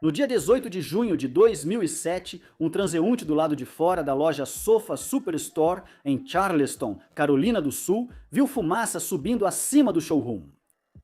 No dia 18 de junho de 2007, um transeunte do lado de fora da loja Sofa Superstore, em Charleston, Carolina do Sul, viu fumaça subindo acima do showroom.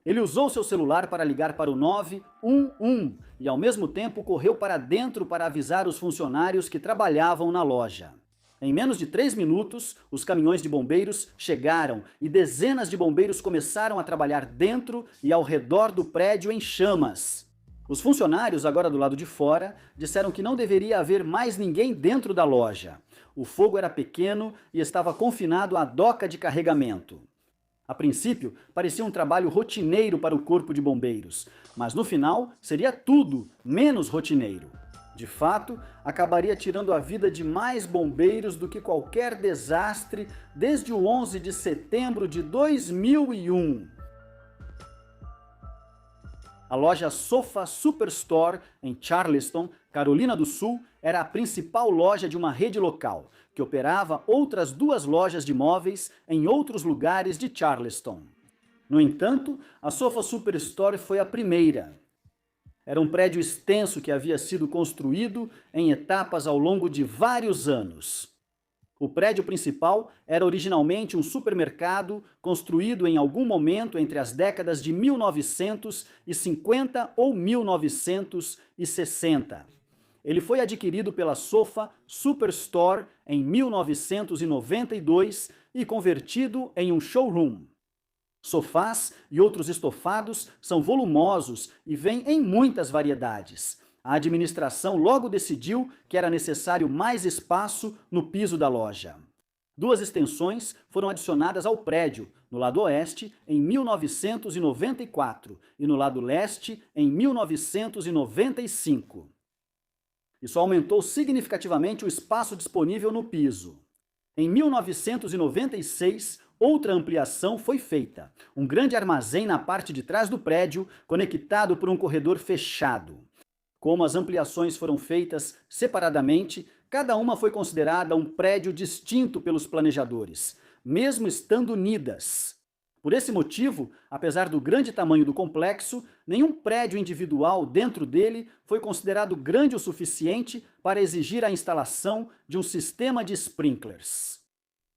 Ele usou seu celular para ligar para o 911 e, ao mesmo tempo, correu para dentro para avisar os funcionários que trabalhavam na loja. Em menos de 3 minutos, os caminhões de bombeiros chegaram e dezenas de bombeiros começaram a trabalhar dentro e ao redor do prédio em chamas. Os funcionários, agora do lado de fora, disseram que não deveria haver mais ninguém dentro da loja. O fogo era pequeno e estava confinado à doca de carregamento. A princípio, parecia um trabalho rotineiro para o corpo de bombeiros, mas no final seria tudo menos rotineiro. De fato, acabaria tirando a vida de mais bombeiros do que qualquer desastre desde o 11 de setembro de 2001. A loja Sofa Superstore, em Charleston, Carolina do Sul, era a principal loja de uma rede local, que operava outras 2 lojas de móveis em outros lugares de Charleston. No entanto, a Sofa Superstore foi a primeira. Era um prédio extenso que havia sido construído em etapas ao longo de vários anos. O prédio principal era originalmente um supermercado construído em algum momento entre as décadas de 1950 ou 1960. Ele foi adquirido pela Sofa Superstore em 1992 e convertido em um showroom. Sofás e outros estofados são volumosos e vêm em muitas variedades. A administração logo decidiu que era necessário mais espaço no piso da loja. 2 extensões foram adicionadas ao prédio, no lado oeste em 1994 e no lado leste em 1995. Isso aumentou significativamente o espaço disponível no piso. Em 1996, outra ampliação foi feita, um grande armazém na parte de trás do prédio, conectado por um corredor fechado. Como as ampliações foram feitas separadamente, cada uma foi considerada um prédio distinto pelos planejadores, mesmo estando unidas. Por esse motivo, apesar do grande tamanho do complexo, nenhum prédio individual dentro dele foi considerado grande o suficiente para exigir a instalação de um sistema de sprinklers.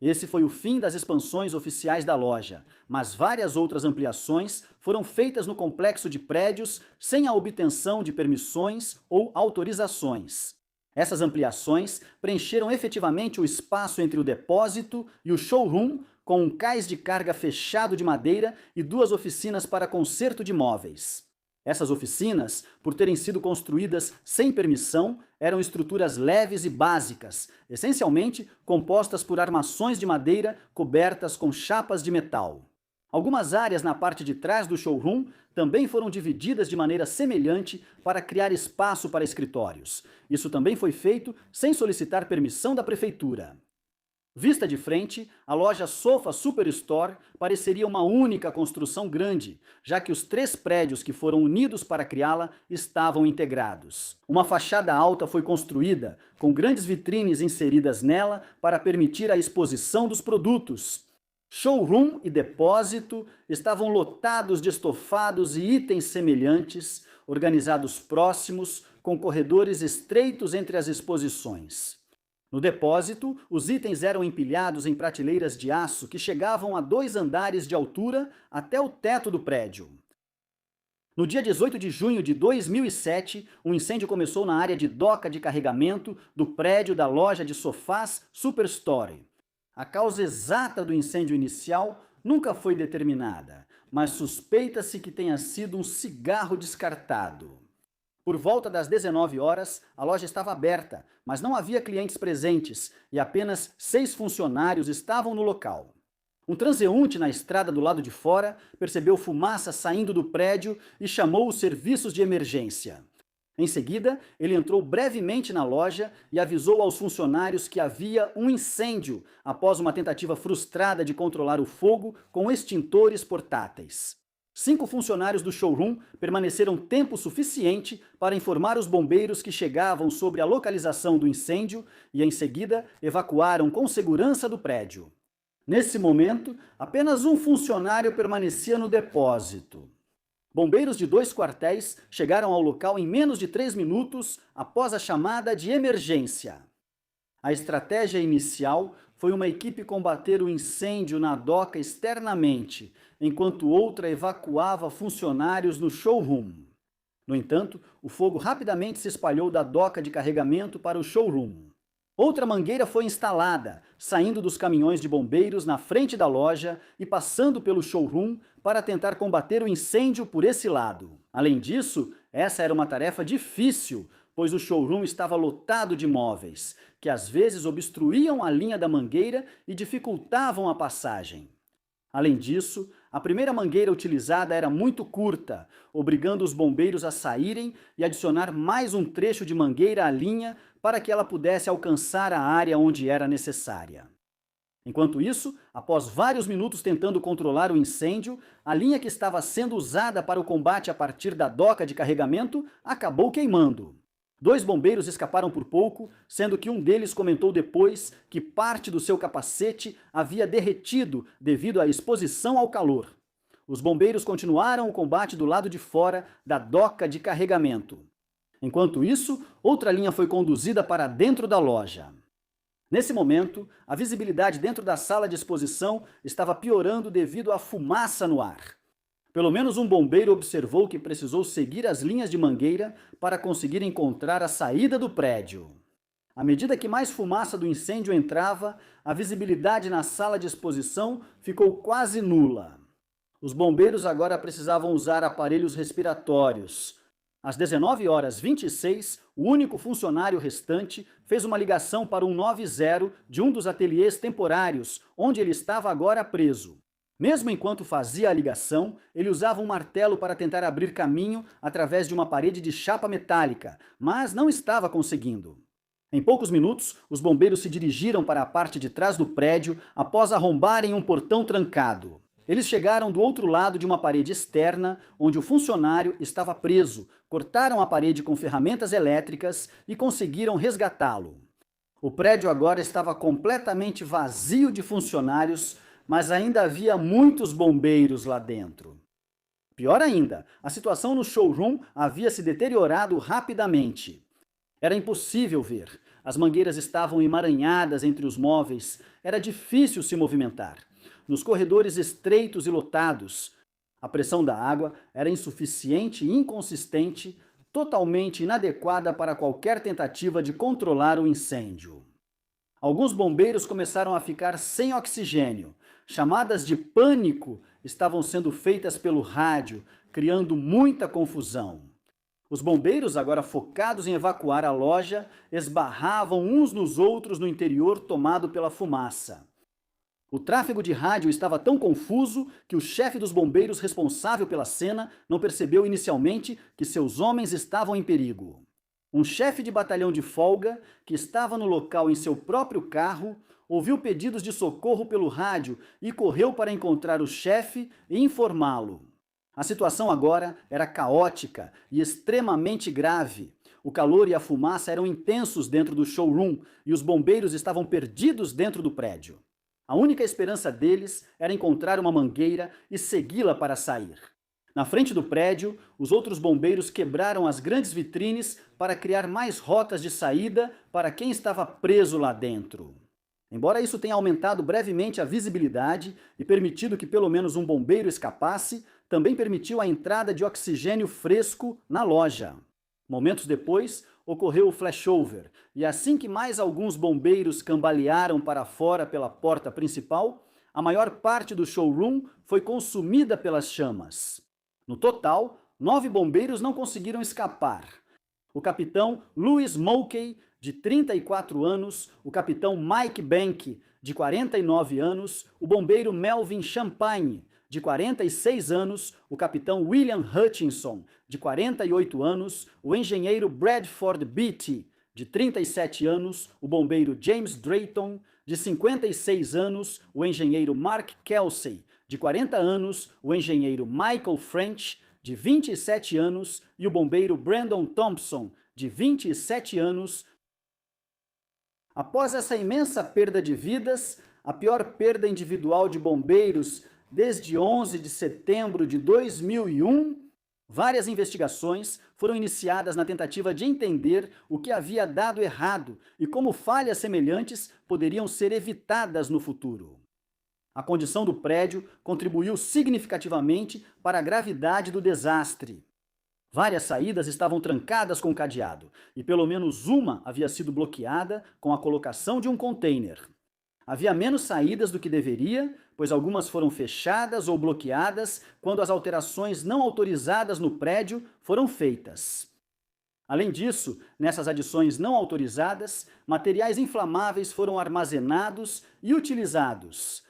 Esse foi o fim das expansões oficiais da loja, mas várias outras ampliações foram feitas no complexo de prédios sem a obtenção de permissões ou autorizações. Essas ampliações preencheram efetivamente o espaço entre o depósito e o showroom com um cais de carga fechado de madeira e 2 oficinas para conserto de móveis. Essas oficinas, por terem sido construídas sem permissão, eram estruturas leves e básicas, essencialmente compostas por armações de madeira cobertas com chapas de metal. Algumas áreas na parte de trás do showroom também foram divididas de maneira semelhante para criar espaço para escritórios. Isso também foi feito sem solicitar permissão da prefeitura. Vista de frente, a loja Sofa Superstore pareceria uma única construção grande, já que os 3 prédios que foram unidos para criá-la estavam integrados. Uma fachada alta foi construída, com grandes vitrines inseridas nela para permitir a exposição dos produtos. Showroom e depósito estavam lotados de estofados e itens semelhantes, organizados próximos, com corredores estreitos entre as exposições. No depósito, os itens eram empilhados em prateleiras de aço que chegavam a 2 andares de altura até o teto do prédio. No dia 18 de junho de 2007, um incêndio começou na área de doca de carregamento do prédio da loja de sofás Superstore. A causa exata do incêndio inicial nunca foi determinada, mas suspeita-se que tenha sido um cigarro descartado. Por volta das 19 horas, a loja estava aberta, mas não havia clientes presentes e apenas 6 funcionários estavam no local. Um transeunte na estrada do lado de fora percebeu fumaça saindo do prédio e chamou os serviços de emergência. Em seguida, ele entrou brevemente na loja e avisou aos funcionários que havia um incêndio após uma tentativa frustrada de controlar o fogo com extintores portáteis. 5 funcionários do showroom permaneceram tempo suficiente para informar os bombeiros que chegavam sobre a localização do incêndio e, em seguida, evacuaram com segurança do prédio. Nesse momento, apenas um funcionário permanecia no depósito. Bombeiros de 2 quartéis chegaram ao local em menos de 3 minutos após a chamada de emergência. A estratégia inicial foi uma equipe combater o incêndio na doca externamente, enquanto outra evacuava funcionários no showroom. No entanto, o fogo rapidamente se espalhou da doca de carregamento para o showroom. Outra mangueira foi instalada, saindo dos caminhões de bombeiros na frente da loja e passando pelo showroom para tentar combater o incêndio por esse lado. Além disso, essa era uma tarefa difícil, pois o showroom estava lotado de móveis, que às vezes obstruíam a linha da mangueira e dificultavam a passagem. Além disso, a primeira mangueira utilizada era muito curta, obrigando os bombeiros a saírem e adicionar mais um trecho de mangueira à linha para que ela pudesse alcançar a área onde era necessária. Enquanto isso, após vários minutos tentando controlar o incêndio, a linha que estava sendo usada para o combate a partir da doca de carregamento acabou queimando. 2 bombeiros escaparam por pouco, sendo que um deles comentou depois que parte do seu capacete havia derretido devido à exposição ao calor. Os bombeiros continuaram o combate do lado de fora da doca de carregamento. Enquanto isso, outra linha foi conduzida para dentro da loja. Nesse momento, a visibilidade dentro da sala de exposição estava piorando devido à fumaça no ar. Pelo menos um bombeiro observou que precisou seguir as linhas de mangueira para conseguir encontrar a saída do prédio. À medida que mais fumaça do incêndio entrava, a visibilidade na sala de exposição ficou quase nula. Os bombeiros agora precisavam usar aparelhos respiratórios. Às 19h26, o único funcionário restante fez uma ligação para o 190 de um dos ateliês temporários, onde ele estava agora preso. Mesmo enquanto fazia a ligação, ele usava um martelo para tentar abrir caminho através de uma parede de chapa metálica, mas não estava conseguindo. Em poucos minutos, os bombeiros se dirigiram para a parte de trás do prédio após arrombarem um portão trancado. Eles chegaram do outro lado de uma parede externa, onde o funcionário estava preso, cortaram a parede com ferramentas elétricas e conseguiram resgatá-lo. O prédio agora estava completamente vazio de funcionários, mas ainda havia muitos bombeiros lá dentro. Pior ainda, a situação no showroom havia se deteriorado rapidamente. Era impossível ver. As mangueiras estavam emaranhadas entre os móveis, era difícil se movimentar. Nos corredores estreitos e lotados, a pressão da água era insuficiente e inconsistente, totalmente inadequada para qualquer tentativa de controlar o incêndio. Alguns bombeiros começaram a ficar sem oxigênio. Chamadas de pânico estavam sendo feitas pelo rádio, criando muita confusão. Os bombeiros, agora focados em evacuar a loja, esbarravam uns nos outros no interior tomado pela fumaça. O tráfego de rádio estava tão confuso que o chefe dos bombeiros responsável pela cena não percebeu inicialmente que seus homens estavam em perigo. Um chefe de batalhão de folga, que estava no local em seu próprio carro, ouviu pedidos de socorro pelo rádio e correu para encontrar o chefe e informá-lo. A situação agora era caótica e extremamente grave. O calor e a fumaça eram intensos dentro do showroom e os bombeiros estavam perdidos dentro do prédio. A única esperança deles era encontrar uma mangueira e segui-la para sair. Na frente do prédio, os outros bombeiros quebraram as grandes vitrines para criar mais rotas de saída para quem estava preso lá dentro. Embora isso tenha aumentado brevemente a visibilidade e permitido que pelo menos um bombeiro escapasse, também permitiu a entrada de oxigênio fresco na loja. Momentos depois, ocorreu o flashover, e assim que mais alguns bombeiros cambalearam para fora pela porta principal, a maior parte do showroom foi consumida pelas chamas. No total, 9 bombeiros não conseguiram escapar. O capitão Louis Mulkey, de 34 anos, o capitão Mike Bank, de 49 anos, o bombeiro Melvin Champagne, de 46 anos, o capitão William Hutchinson, de 48 anos, o engenheiro Bradford Beatty, de 37 anos, o bombeiro James Drayton, de 56 anos, o engenheiro Mark Kelsey, de 40 anos, o engenheiro Michael French, de 27 anos, e o bombeiro Brandon Thompson, de 27 anos. Após essa imensa perda de vidas, a pior perda individual de bombeiros desde 11 de setembro de 2001, Várias investigações foram iniciadas na tentativa de entender o que havia dado errado e como falhas semelhantes poderiam ser evitadas no futuro. A condição do prédio contribuiu significativamente para a gravidade do desastre. Várias saídas estavam trancadas com cadeado, e pelo menos uma havia sido bloqueada com a colocação de um container. Havia menos saídas do que deveria, pois algumas foram fechadas ou bloqueadas quando as alterações não autorizadas no prédio foram feitas. Além disso, nessas adições não autorizadas, materiais inflamáveis foram armazenados e utilizados.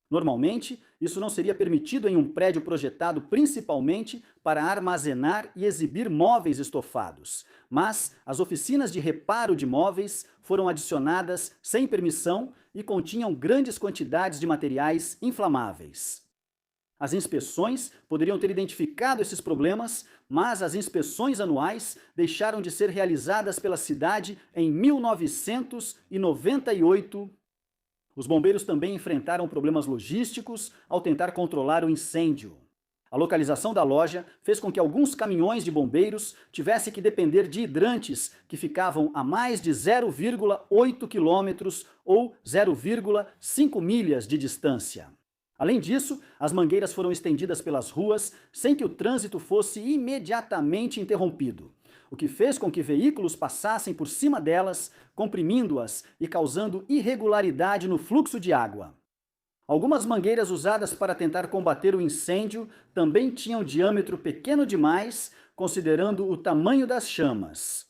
Normalmente, isso não seria permitido em um prédio projetado principalmente para armazenar e exibir móveis estofados, mas as oficinas de reparo de móveis foram adicionadas sem permissão e continham grandes quantidades de materiais inflamáveis. As inspeções poderiam ter identificado esses problemas, mas as inspeções anuais deixaram de ser realizadas pela cidade em 1998. Os bombeiros também enfrentaram problemas logísticos ao tentar controlar o incêndio. A localização da loja fez com que alguns caminhões de bombeiros tivessem que depender de hidrantes que ficavam a mais de 0,8 quilômetros ou 0,5 milhas de distância. Além disso, as mangueiras foram estendidas pelas ruas sem que o trânsito fosse imediatamente interrompido, o que fez com que veículos passassem por cima delas, comprimindo-as e causando irregularidade no fluxo de água. Algumas mangueiras usadas para tentar combater o incêndio também tinham diâmetro pequeno demais, considerando o tamanho das chamas.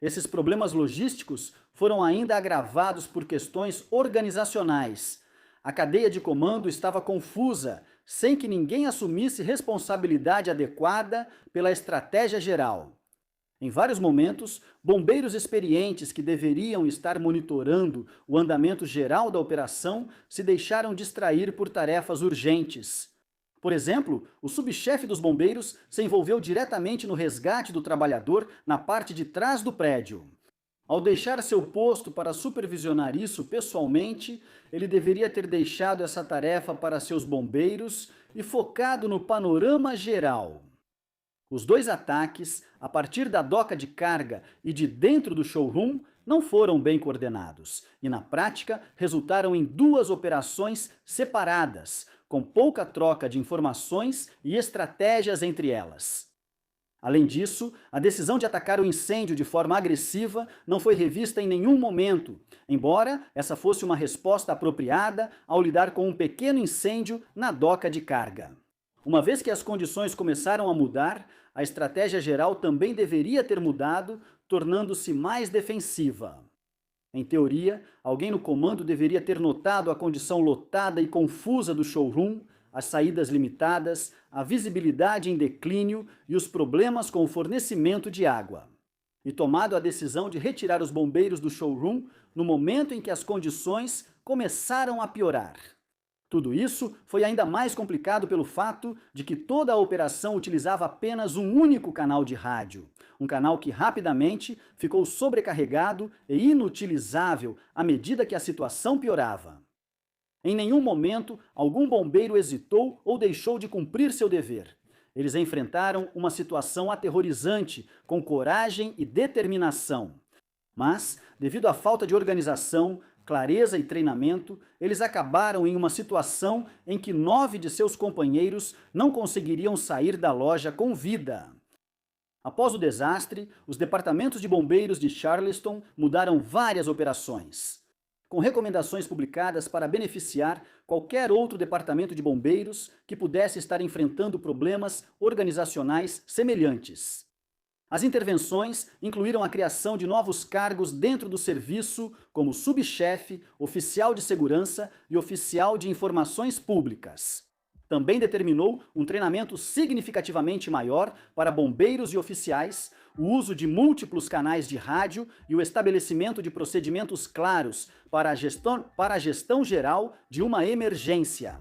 Esses problemas logísticos foram ainda agravados por questões organizacionais. A cadeia de comando estava confusa, sem que ninguém assumisse responsabilidade adequada pela estratégia geral. Em vários momentos, bombeiros experientes que deveriam estar monitorando o andamento geral da operação se deixaram distrair por tarefas urgentes. Por exemplo, o subchefe dos bombeiros se envolveu diretamente no resgate do trabalhador na parte de trás do prédio. Ao deixar seu posto para supervisionar isso pessoalmente, ele deveria ter deixado essa tarefa para seus bombeiros e focado no panorama geral. Os dois ataques, a partir da doca de carga e de dentro do showroom, não foram bem coordenados e, na prática, resultaram em duas operações separadas, com pouca troca de informações e estratégias entre elas. Além disso, a decisão de atacar o incêndio de forma agressiva não foi revista em nenhum momento, embora essa fosse uma resposta apropriada ao lidar com um pequeno incêndio na doca de carga. Uma vez que as condições começaram a mudar, a estratégia geral também deveria ter mudado, tornando-se mais defensiva. Em teoria, alguém no comando deveria ter notado a condição lotada e confusa do showroom, as saídas limitadas, a visibilidade em declínio e os problemas com o fornecimento de água. E tomado a decisão de retirar os bombeiros do showroom no momento em que as condições começaram a piorar. Tudo isso foi ainda mais complicado pelo fato de que toda a operação utilizava apenas um único canal de rádio, um canal que rapidamente ficou sobrecarregado e inutilizável à medida que a situação piorava. Em nenhum momento, algum bombeiro hesitou ou deixou de cumprir seu dever. Eles enfrentaram uma situação aterrorizante, com coragem e determinação. Mas, devido à falta de organização, clareza e treinamento, eles acabaram em uma situação em que 9 de seus companheiros não conseguiriam sair da loja com vida. Após o desastre, os departamentos de bombeiros de Charleston mudaram várias operações, com recomendações publicadas para beneficiar qualquer outro departamento de bombeiros que pudesse estar enfrentando problemas organizacionais semelhantes. As intervenções incluíram a criação de novos cargos dentro do serviço, como subchefe, oficial de segurança e oficial de informações públicas. Também determinou um treinamento significativamente maior para bombeiros e oficiais, o uso de múltiplos canais de rádio e o estabelecimento de procedimentos claros para a gestão geral de uma emergência.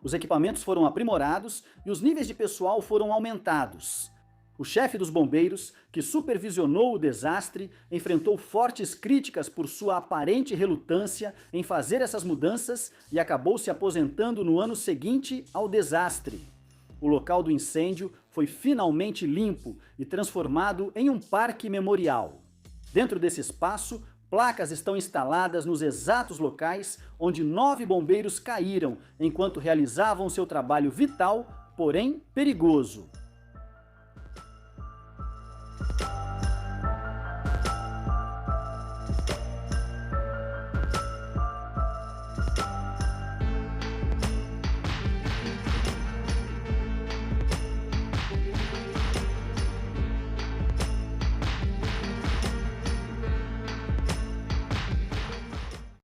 Os equipamentos foram aprimorados e os níveis de pessoal foram aumentados. O chefe dos bombeiros, que supervisionou o desastre, enfrentou fortes críticas por sua aparente relutância em fazer essas mudanças e acabou se aposentando no ano seguinte ao desastre. O local do incêndio foi finalmente limpo e transformado em um parque memorial. Dentro desse espaço, placas estão instaladas nos exatos locais onde 9 bombeiros caíram enquanto realizavam seu trabalho vital, porém perigoso.